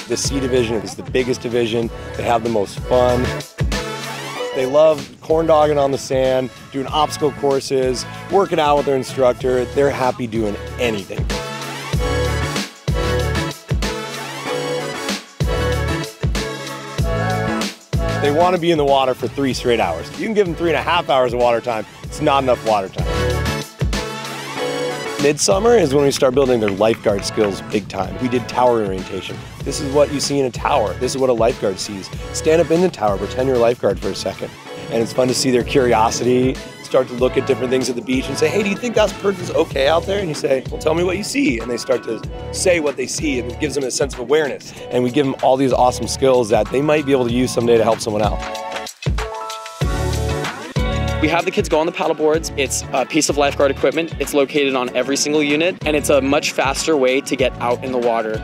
The C division is the biggest division. They have the most fun. They love corn dogging on the sand, doing obstacle courses, working out with their instructor. They're happy doing anything. They want to be in the water for 3 straight hours. You can give them 3.5 hours of water time. It's not enough water time. Midsummer is when we start building their lifeguard skills big time. We did tower orientation. This is what you see in a tower. This is what a lifeguard sees. Stand up in the tower, pretend you're a lifeguard for a second. And it's fun to see their curiosity, start to look at different things at the beach and say, hey, do you think that person's okay out there? And you say, well, tell me what you see. And they start to say what they see, and it gives them a sense of awareness. And we give them all these awesome skills that they might be able to use someday to help someone out. We have the kids go on the paddle boards. It's a piece of lifeguard equipment. It's located on every single unit, and it's a much faster way to get out in the water.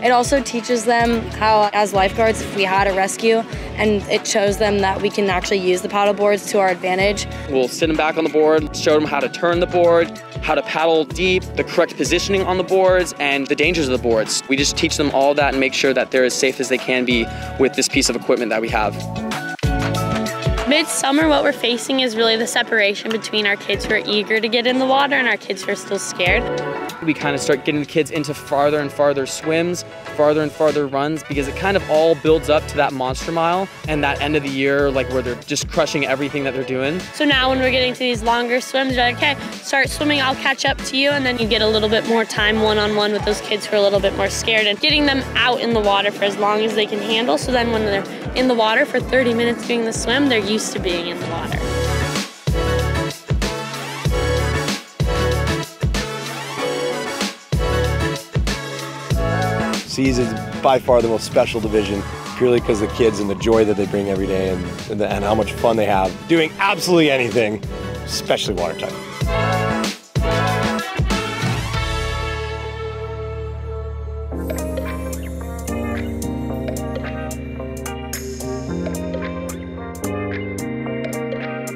It also teaches them how, as lifeguards, if we had a rescue, and it shows them that we can actually use the paddle boards to our advantage. We'll sit them back on the board, show them how to turn the board, how to paddle deep, the correct positioning on the boards, and the dangers of the boards. We just teach them all that and make sure that they're as safe as they can be with this piece of equipment that we have. Midsummer, what we're facing is really the separation between our kids who are eager to get in the water and our kids who are still scared. We kind of start getting the kids into farther and farther swims, farther and farther runs, because it kind of all builds up to that monster mile and that end of the year, like where they're just crushing everything that they're doing. So now when we're getting to these longer swims, you're like, okay, start swimming, I'll catch up to you, and then you get a little bit more time one-on-one with those kids who are a little bit more scared, and getting them out in the water for as long as they can handle, so then when they're in the water for 30 minutes doing the swim, they're used to being in the water. C's is by far the most special division, purely because of the kids and the joy that they bring every day and how much fun they have doing absolutely anything, especially water time.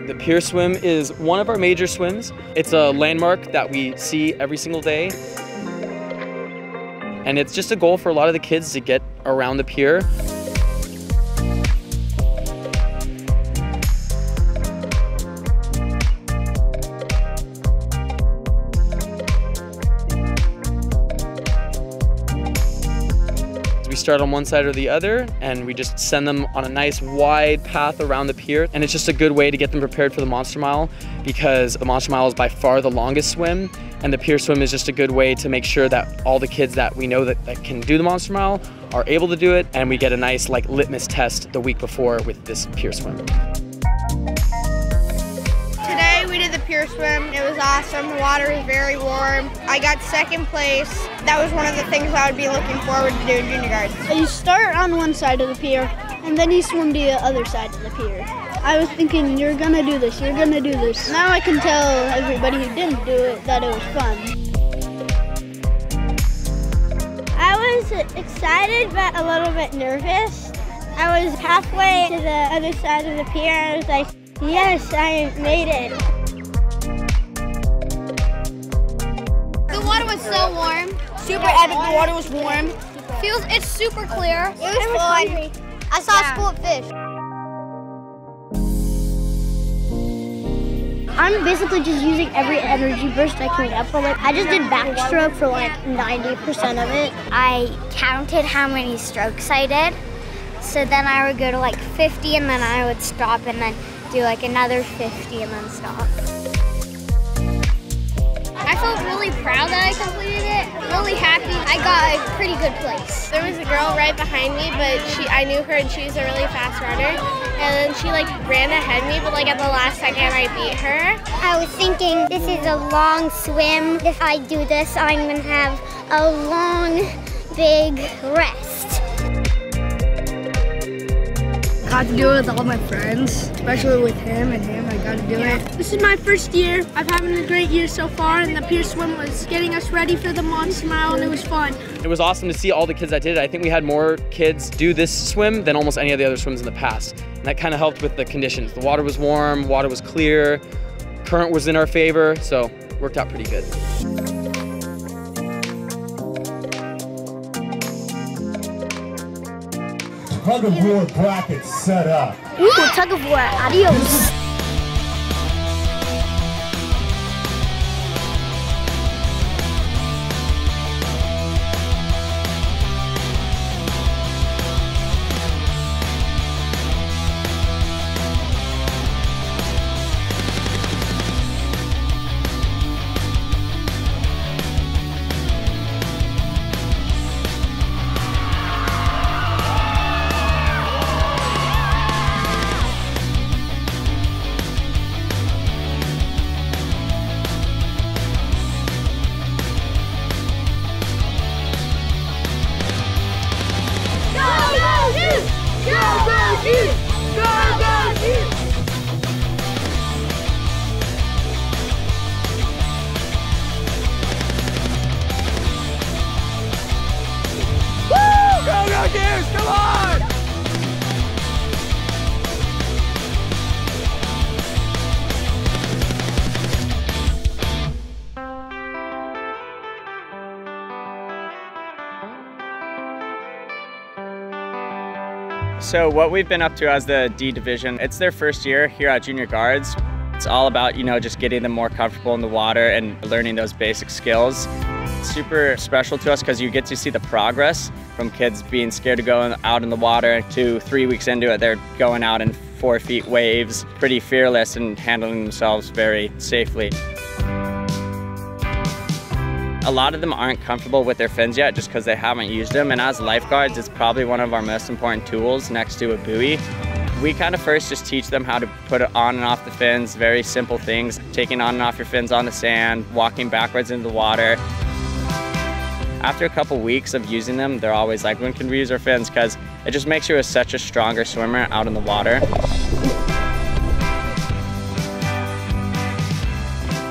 The pier swim is one of our major swims. It's a landmark that we see every single day. And it's just a goal for a lot of the kids to get around the pier. We start on one side or the other, and we just send them on a nice wide path around the pier. And it's just a good way to get them prepared for the Monster Mile, because the Monster Mile is by far the longest swim, and the pier swim is just a good way to make sure that all the kids that we know that can do the Monster Mile are able to do it, and we get a nice like litmus test the week before with this pier swim. Today we did the pier swim. It was awesome. The water was very warm. I got second place. That was one of the things I would be looking forward to doing junior guards. You start on one side of the pier, and then you swim to the other side of the pier. I was thinking, you're gonna do this, you're gonna do this. Now I can tell everybody who didn't do it that it was fun. I was excited but a little bit nervous. I was halfway to the other side of the pier and I was like, yes, I made it. The water was so warm. Super epic. The water was warm. It's super clear. It was fun. I saw a school of fish. I'm basically just using every energy burst I can get from it. I just did backstroke for like 90% of it. I counted how many strokes I did. So then I would go to like 50 and then I would stop and then do like another 50 and then stop. I felt really proud that I completed it. Really happy. I got a pretty good place. There was a girl right behind me, but I knew her and she was a really fast runner. And then she like ran ahead of me, but like at the last second I beat her. I was thinking this is a long swim. If I do this, I'm gonna have a long, big rest. Got to do it with all my friends, especially with him and him. I got to do it. This is my first year. I'm having a great year so far, and the pier swim was getting us ready for the Monster Mile, and it was fun. It was awesome to see all the kids that did it. I think we had more kids do this swim than almost any of the other swims in the past. And that kind of helped with the conditions. The water was warm, water was clear, current was in our favor, so it worked out pretty good. tug of war bracket set up. Ooh, tug of war. Adios. Come on! So what we've been up to as the D division, it's their first year here at Junior Guards. It's all about, just getting them more comfortable in the water and learning those basic skills. It's super special to us because you get to see the progress from kids being scared to go out in the water to 3 weeks into it, they're going out in 4 feet waves, pretty fearless and handling themselves very safely. A lot of them aren't comfortable with their fins yet just because they haven't used them, and as lifeguards, it's probably one of our most important tools next to a buoy. We kind of first just teach them how to put it on and off the fins, very simple things, taking on and off your fins on the sand, walking backwards into the water. After a couple weeks of using them, they're always like, when can we use our fins? Because it just makes you such a stronger swimmer out in the water.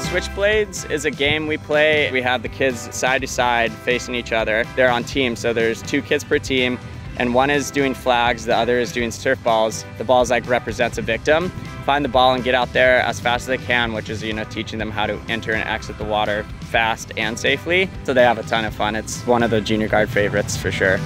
Switchblades is a game we play. We have the kids side to side facing each other. They're on teams, so there's 2 kids per team, and one is doing flags, the other is doing surf balls. The ball represents a victim. Find the ball and get out there as fast as they can, which is teaching them how to enter and exit the water fast and safely. So they have a ton of fun. It's one of the Junior Guard favorites for sure.